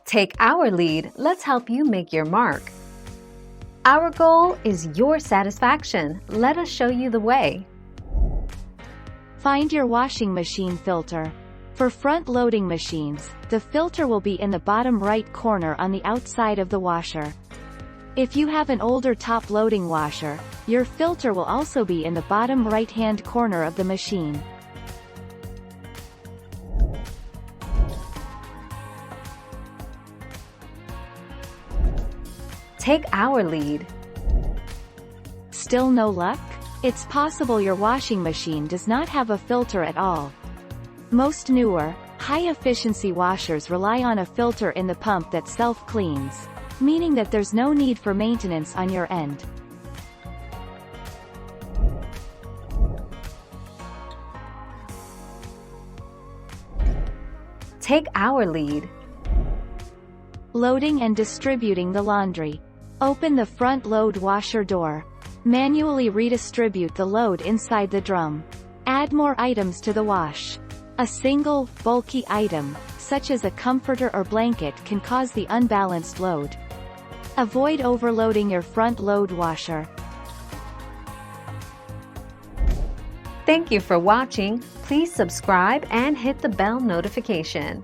Take our lead, let's help you make your mark. Our goal is your satisfaction. Let us show you the way. Find your washing machine filter. For front-loading machines, the filter will be in the bottom right corner on the outside of the washer. If you have an older top-loading washer, your filter will also be in the bottom right-hand corner of the machine. Take our lead. Still no luck? It's possible your washing machine does not have a filter at all. Most newer, high-efficiency washers rely on a filter in the pump that self-cleans, meaning that there's no need for maintenance on your end. Take our lead. Loading and distributing the laundry. Open the front load washer door. Manually redistribute the load inside the drum. Add more items to the wash. A single, bulky item, such as a comforter or blanket, can cause the unbalanced load. Avoid overloading your front load washer. Thank you for watching. Please subscribe and hit the bell notification.